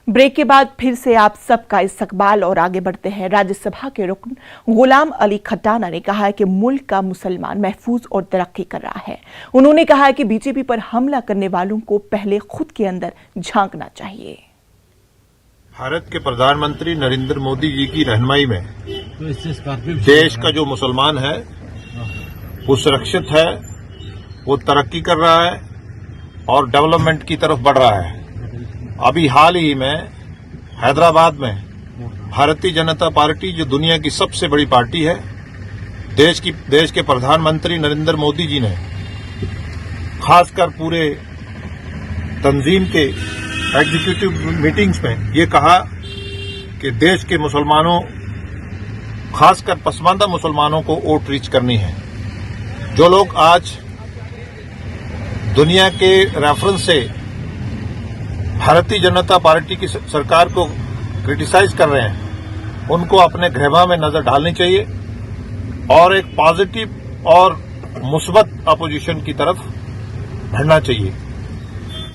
Break के बाद फिर से आप सबका इस्तकबाल और आगे बढ़ते हैं। राज्यसभा के रुकन गुलाम अली खटाना ने कहा है कि मुल्क का मुसलमान महफूज और तरक्की कर रहा है। उन्होंने कहा है कि बीजेपी पर हमला करने वालों को पहले खुद के अंदर झांकना चाहिए। भारत के प्रधानमंत्री नरेंद्र मोदी जी की रहनुमाई में देश का जो मुसलमान है वो सुरक्षित है, वो तरक्की कर रहा है और डेवलपमेंट की तरफ बढ़ रहा है। अभी हाल ही में हैदराबाद में भारतीय जनता पार्टी, जो दुनिया की सबसे बड़ी पार्टी है, देश के प्रधानमंत्री नरेंद्र मोदी जी ने खासकर पूरे तंजीम के एग्जीक्यूटिव मीटिंग्स में ये कहा कि देश के मुसलमानों, खासकर पसमानदा मुसलमानों को वोट रीच करनी है। जो लोग आज दुनिया के रेफरेंस से भारतीय जनता पार्टी की सरकार को क्रिटिसाइज कर रहे हैं, उनको अपने गृह में नजर डालनी चाहिए और एक पॉजिटिव और मुस्बत अपोजिशन की तरफ बढ़ना चाहिए।